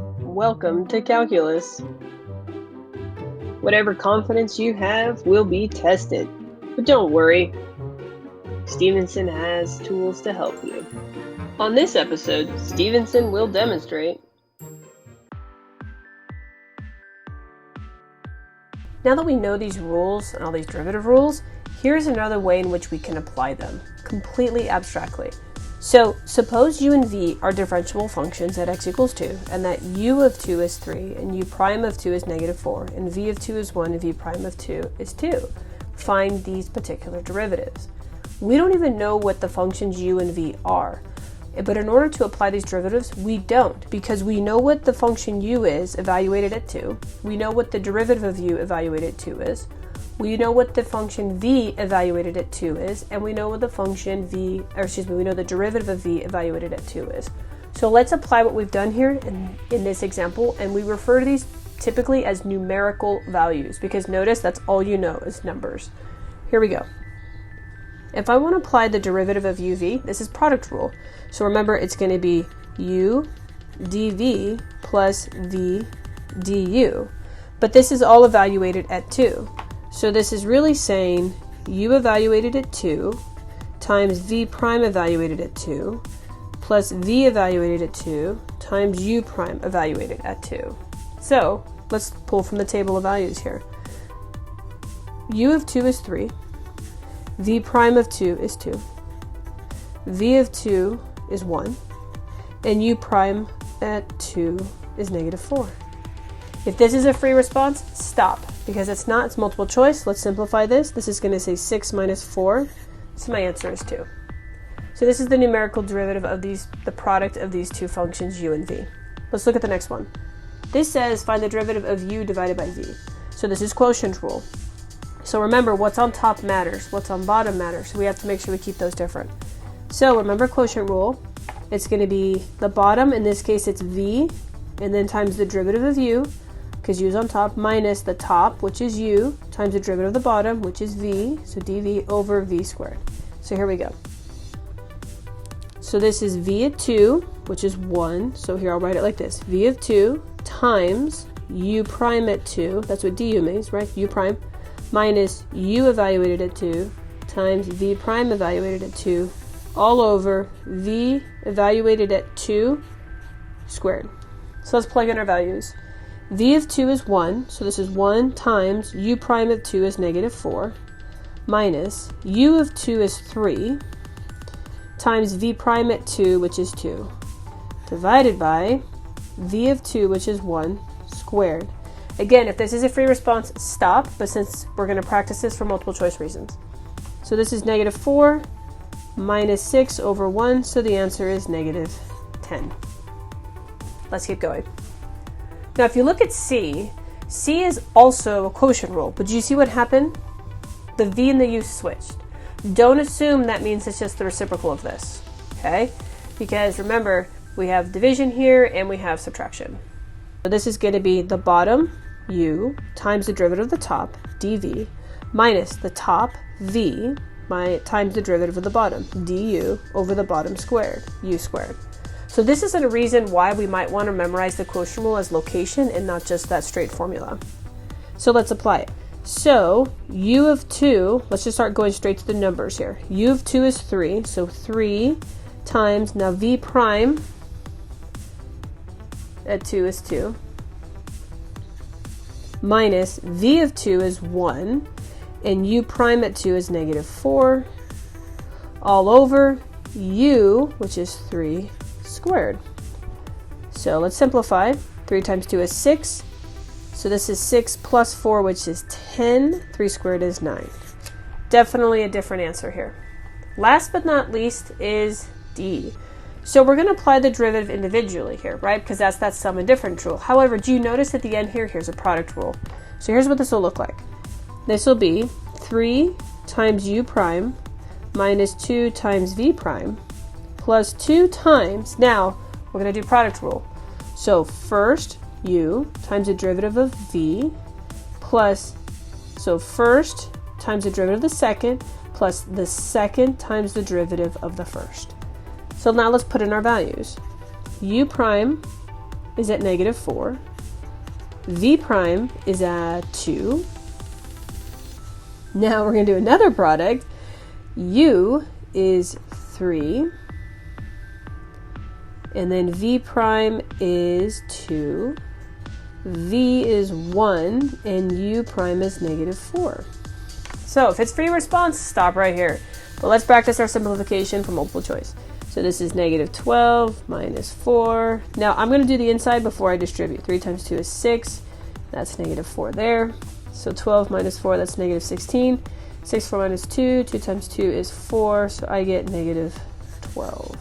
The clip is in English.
Welcome to Calculus. Whatever confidence you have will be tested. But don't worry, Stevenson has tools to help you. On this episode, Stevenson will demonstrate. Now that we know these rules and all these derivative rules, here's another way in which we can apply them, completely abstractly. So suppose u and v are differentiable functions at x equals 2, and that u of 2 is 3, and u prime of 2 is negative 4, and v of 2 is 1, and v prime of 2 is 2. Find these particular derivatives. We don't even know what the functions u and v are, but in order to apply these derivatives, we don't, because we know what the function u is evaluated at 2, we know what the derivative of u evaluated at 2 is, we know what the function v evaluated at 2 is, and we know what the function we know the derivative of v evaluated at 2 is. So let's apply what we've done here in this example, and we refer to these typically as numerical values, because notice that's all you know is numbers. Here we go. If I want to apply the derivative of uv, this is product rule. So remember, it's going to be u dv plus v du. But this is all evaluated at 2. So this is really saying u evaluated at 2 times v prime evaluated at 2 plus v evaluated at 2 times u prime evaluated at 2. So let's pull from the table of values here. U of 2 is 3. V prime of 2 is 2. V of 2 is 1. And u prime at 2 is negative 4. If this is a free response, stop. Because it's not, it's multiple choice. Let's simplify this. This is going to say 6 minus 4. So my answer is 2. So this is the numerical derivative of the product of these two functions, u and v. Let's look at the next one. This says find the derivative of u divided by v. So this is quotient rule. So remember, what's on top matters, what's on bottom matters. So we have to make sure we keep those different. So remember quotient rule. It's going to be the bottom, in this case it's v, and then times the derivative of u, because u is on top, minus the top, which is u, times the derivative of the bottom, which is v, so dv over v squared. So here we go. So this is v at 2, which is 1, so here I'll write it like this. V of 2 times u prime at 2, that's what du means, right? U prime, minus u evaluated at 2 times v prime evaluated at 2, all over v evaluated at 2 squared. So let's plug in our values. V of 2 is 1, so this is 1 times u prime of 2 is negative 4, minus u of 2 is 3, times v prime at 2, which is 2, divided by v of 2, which is 1, squared. Again, if this is a free response, stop, but since we're going to practice this for multiple choice reasons. So this is negative 4 minus 6 over 1, so the answer is negative 10. Let's keep going. Now, if you look at C is also a quotient rule, but do you see what happened? The v and the u switched. Don't assume that means it's just the reciprocal of this, okay? Because remember, we have division here and we have subtraction. So this is going to be the bottom, u, times the derivative of the top, dv, minus the top, v, times the derivative of the bottom, du, over the bottom squared, u squared. So this is a reason why we might want to memorize the quotient rule as location and not just that straight formula. So let's apply it. So u of 2, let's just start going straight to the numbers here. U of 2 is 3, so 3 times, now v prime at 2 is 2, minus v of 2 is 1, and u prime at 2 is negative 4, all over u, which is 3, squared. So let's simplify. 3 times 2 is 6. So this is 6 plus 4, which is 10. 3 squared is 9. Definitely a different answer here. Last but not least is D. So we're going to apply the derivative individually here, right? Because that's that sum and difference rule. However, do you notice at the end here, here's a product rule. So here's what this will look like. This will be 3 times u prime minus 2 times v prime plus 2 times, now we're going to do product rule. So first u times the derivative of v plus, so first times the derivative of the second plus the second times the derivative of the first. So now let's put in our values. U prime is at negative 4. V prime is at 2. Now we're going to do another product. U is 3. And then V prime is 2. V is 1. And U prime is negative 4. So if it's free response, stop right here. But let's practice our simplification for multiple choice. So this is negative 12 minus 4. Now I'm going to do the inside before I distribute. 3 times 2 is 6. That's negative 4 there. So 12 minus 4, that's negative 16. 6, 4 minus 2. 2 times 2 is 4. So I get negative 12.